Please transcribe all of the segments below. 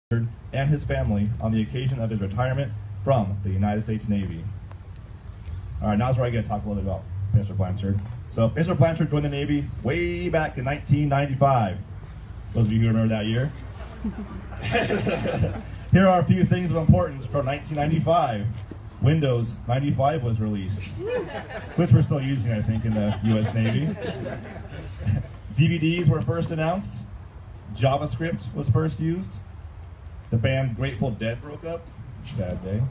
and his family on the occasion of his retirement from the United States Navy. All right, now's where I get to talk a little bit about Mr. Blanchard. So Mr. Blanchard joined the Navy way back in 1995. Those of you who remember that year. Here are a few things of importance from 1995. Windows 95 was released, which we're still using, I think, in the U.S. Navy. DVDs were first announced. JavaScript was first used. The band Grateful Dead broke up. Sad day.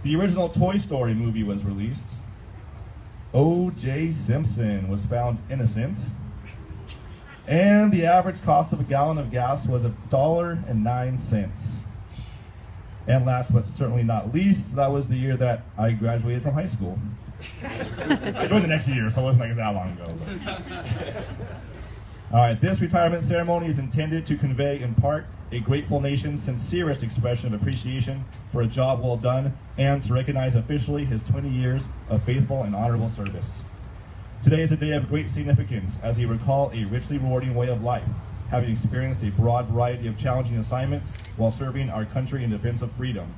The original Toy Story movie was released. O.J. Simpson was found innocent. And the average cost of a gallon of gas was $1.09. And last but certainly not least, that was the year that I graduated from high school. I joined the next year, so it wasn't like that long ago. All right, this retirement ceremony is intended to convey, in part, a grateful nation's sincerest expression of appreciation for a job well done, and to recognize officially his 20 years of faithful and honorable service. Today is a day of great significance as we recall a richly rewarding way of life, having experienced a broad variety of challenging assignments while serving our country in defense of freedom.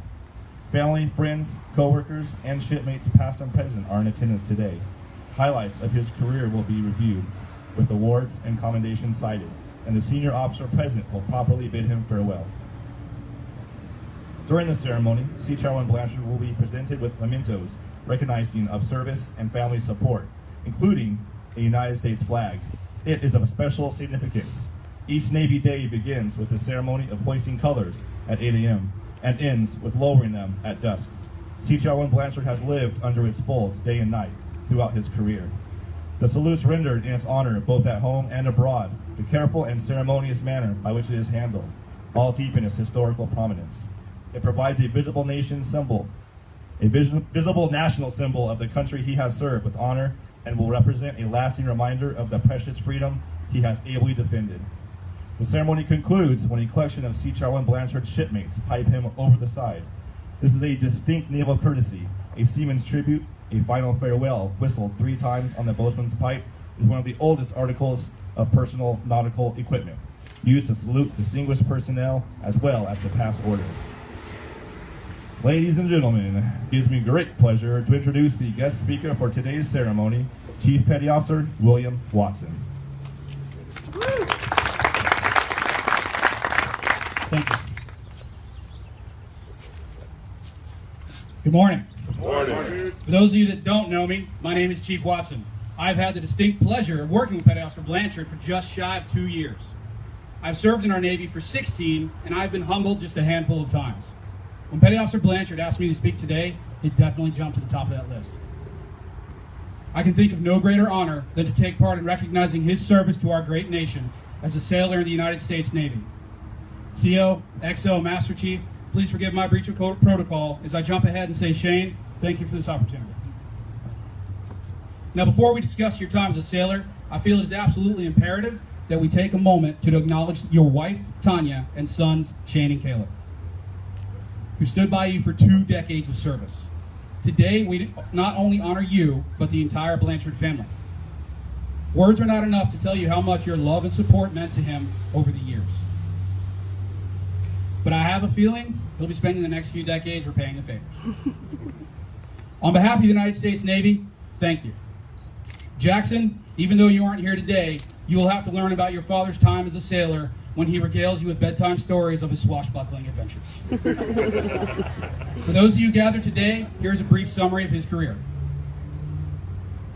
Family, friends, co-workers, and shipmates past and present are in attendance today. Highlights of his career will be reviewed, with awards and commendations cited, and the senior officer present will properly bid him farewell. During the ceremony, Sea Chairman Blanchard will be presented with mementos recognizing of service and family support, including a United States flag. It is of special significance. Each Navy Day begins with the ceremony of hoisting colors at 8 a.m. and ends with lowering them at dusk. Sea Chairman Blanchard has lived under its folds day and night throughout his career. The salutes rendered in its honor both at home and abroad, the careful and ceremonious manner by which it is handled, all deepen its historical prominence. It provides a visible nation symbol, a visible national symbol of the country he has served with honor, and will represent a lasting reminder of the precious freedom he has ably defended. The ceremony concludes when a collection of Sea Chairman Blanchard's shipmates pipe him over the side. This is a distinct naval courtesy, a seaman's tribute. A final farewell, whistled 3 times on the boatswain's pipe, is one of the oldest articles of personal nautical equipment, used to salute distinguished personnel as well as to pass orders. Ladies and gentlemen, it gives me great pleasure to introduce the guest speaker for today's ceremony, Chief Petty Officer William Watson. Thank you. Good morning. Good morning. For those of you that don't know me, my name is Chief Watson. I've had the distinct pleasure of working with Petty Officer Blanchard for just shy of 2 years. I've served in our Navy for 16, and I've been humbled just a handful of times. When Petty Officer Blanchard asked me to speak today, it definitely jumped to the top of that list. I can think of no greater honor than to take part in recognizing his service to our great nation as a sailor in the United States Navy. CO, XO, Master Chief, please forgive my breach of protocol as I jump ahead and say, Shane, thank you for this opportunity. Now, before we discuss your time as a sailor, I feel it is absolutely imperative that we take a moment to acknowledge your wife, Tanya, and sons, Shane and Caleb, who stood by you for 2 decades of service. Today, we not only honor you, but the entire Blanchard family. Words are not enough to tell you how much your love and support meant to him over the years. But I have a feeling he'll be spending the next few decades repaying the favors. On behalf of the United States Navy, thank you. Jackson, even though you aren't here today, you will have to learn about your father's time as a sailor when he regales you with bedtime stories of his swashbuckling adventures. For those of you gathered today, here's a brief summary of his career.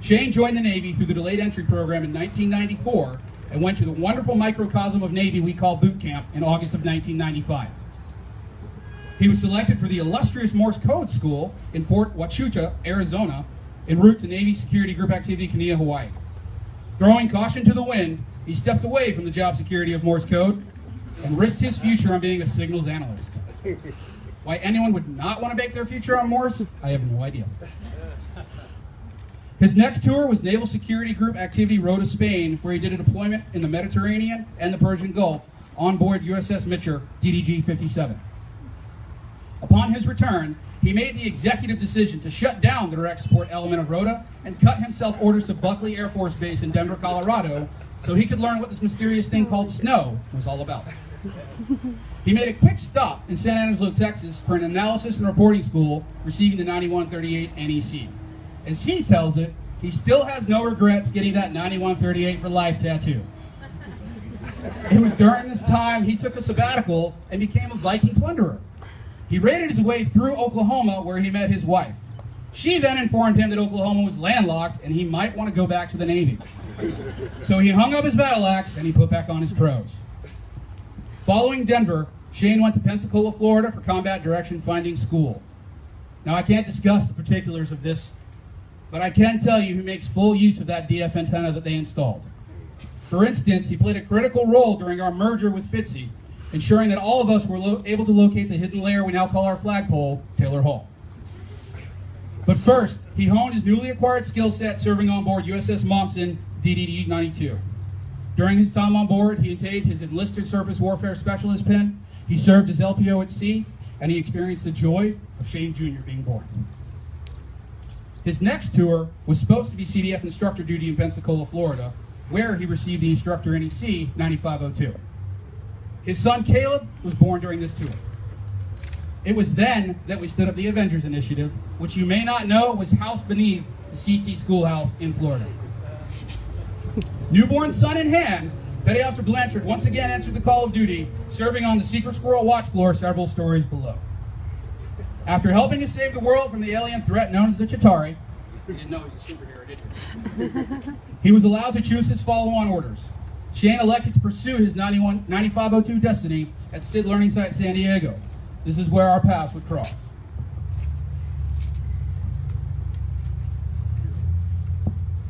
Shane joined the Navy through the delayed entry program in 1994 and went to the wonderful microcosm of Navy we call boot camp in August of 1995. He was selected for the illustrious Morse Code School in Fort Huachuca, Arizona, en route to Navy Security Group Activity Kania, Hawaii. Throwing caution to the wind, he stepped away from the job security of Morse Code and risked his future on being a signals analyst. Why anyone would not want to bake their future on Morse, I have no idea. His next tour was Naval Security Group Activity Rota, Spain, where he did a deployment in the Mediterranean and the Persian Gulf on board USS Mitcher DDG-57. Upon his return, he made the executive decision to shut down the direct support element of Rota and cut himself orders to Buckley Air Force Base in Denver, Colorado, so he could learn what this mysterious thing called snow was all about. He made a quick stop in San Angelo, Texas for an analysis and reporting school, receiving the 9138 NEC. As he tells it, he still has no regrets getting that 9138 for life tattoo. It was during this time he took a sabbatical and became a Viking plunderer. He raided his way through Oklahoma, where he met his wife. She then informed him that Oklahoma was landlocked and he might want to go back to the Navy. So he hung up his battle axe and he put back on his pros. Following Denver, Shane went to Pensacola, Florida for combat direction finding school. Now I can't discuss the particulars of this, but I can tell you he makes full use of that DF antenna that they installed. For instance, he played a critical role during our merger with Fitzy, ensuring that all of us were able to locate the hidden layer we now call our flagpole, Taylor Hall. But first, he honed his newly acquired skill set serving on board USS Momsen DDD-92. During his time on board, he attained his enlisted surface warfare specialist pin, he served as LPO at sea, and he experienced the joy of Shane Jr. being born. His next tour was supposed to be CDF instructor duty in Pensacola, Florida, where he received the instructor NEC 9502. His son Caleb was born during this tour. It was then that we stood up the Avengers Initiative, which you may not know was housed beneath the CT schoolhouse in Florida. Newborn son in hand, Petty Officer Blanchard once again answered the call of duty, serving on the Secret Squirrel watch floor several stories below. After helping to save the world from the alien threat known as the Chitauri, you didn't know he was a superhero, did you? He was allowed to choose his follow-on orders. Shane elected to pursue his 9502 destiny at SID Learning Site San Diego. This is where our paths would cross.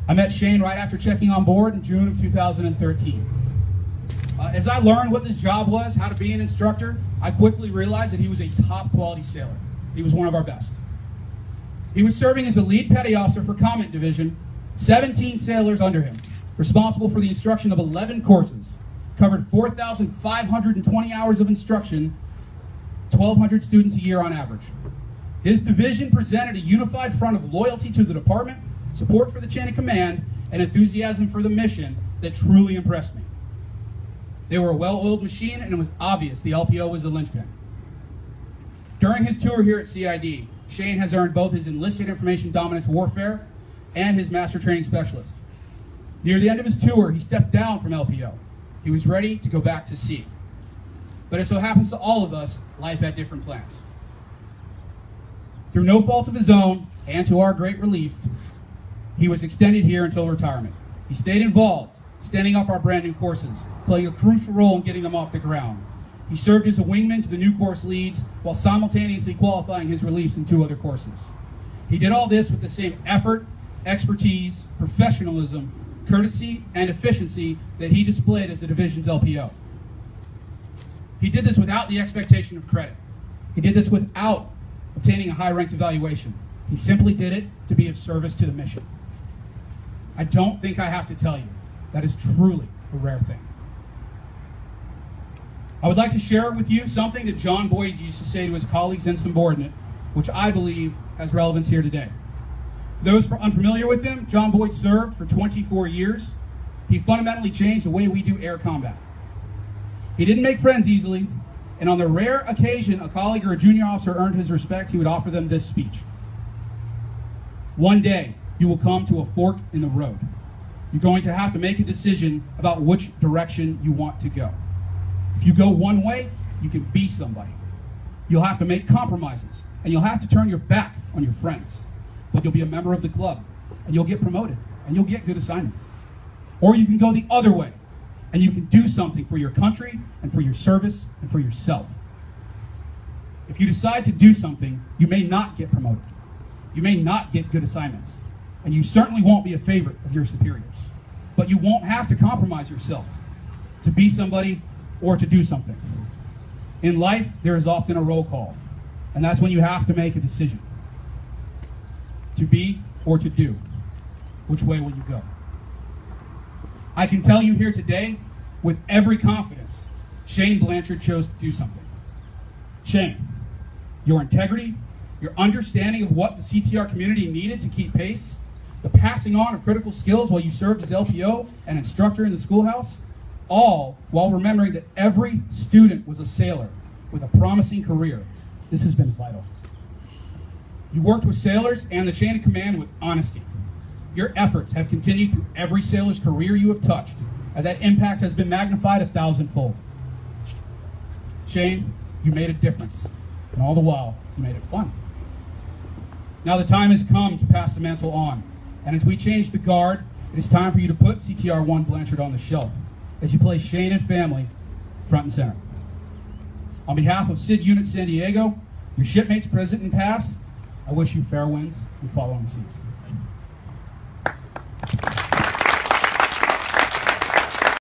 I met Shane right after checking on board in June of 2013. As I learned what this job was, how to be an instructor, I quickly realized that he was a top quality sailor. He was one of our best. He was serving as the lead petty officer for Comment Division, 17 sailors under him, responsible for the instruction of 11 courses, covered 4,520 hours of instruction, 1,200 students a year on average. His division presented a unified front of loyalty to the department, support for the chain of command, and enthusiasm for the mission that truly impressed me. They were a well-oiled machine, and it was obvious the LPO was the linchpin. During his tour here at CID, Shane has earned both his Enlisted Information Dominance Warfare and his Master Training Specialist. Near the end of his tour, he stepped down from LPO. He was ready to go back to sea. But as so happens to all of us, life had different plans. Through no fault of his own, and to our great relief, he was extended here until retirement. He stayed involved, standing up our brand new courses, playing a crucial role in getting them off the ground. He served as a wingman to the new course leads while simultaneously qualifying his reliefs in 2 other courses. He did all this with the same effort, expertise, professionalism, courtesy, and efficiency that he displayed as the division's LPO. He did this without the expectation of credit. He did this without obtaining a high-ranked evaluation. He simply did it to be of service to the mission. I don't think I have to tell you, that is truly a rare thing. I would like to share with you something that John Boyd used to say to his colleagues and subordinate, which I believe has relevance here today. For those unfamiliar with him, John Boyd served for 24 years. He fundamentally changed the way we do air combat. He didn't make friends easily, and on the rare occasion a colleague or a junior officer earned his respect, he would offer them this speech. One day, you will come to a fork in the road. You're going to have to make a decision about which direction you want to go. If you go one way, you can be somebody. You'll have to make compromises, and you'll have to turn your back on your friends. But you'll be a member of the club, and you'll get promoted, and you'll get good assignments. Or you can go the other way, and you can do something for your country, and for your service, and for yourself. If you decide to do something, you may not get promoted. You may not get good assignments, and you certainly won't be a favorite of your superiors. But you won't have to compromise yourself to be somebody or to do something. In life, there is often a roll call, and that's when you have to make a decision. To be or to do. Which way will you go? I can tell you here today, with every confidence, Shane Blanchard chose to do something. Shane, your integrity, your understanding of what the CTR community needed to keep pace, the passing on of critical skills while you served as LPO and instructor in the schoolhouse, all while remembering that every student was a sailor with a promising career. This has been vital. You worked with sailors and the chain of command with honesty. Your efforts have continued through every sailor's career you have touched, and that impact has been magnified 1,000-fold. Shane, you made a difference, and all the while, you made it fun. Now the time has come to pass the mantle on, and as we change the guard, it is time for you to put CTR-1 Blanchard on the shelf as you place Shane and family front and center. On behalf of SID Unit San Diego, your shipmates present and past, I wish you fair winds and following seas.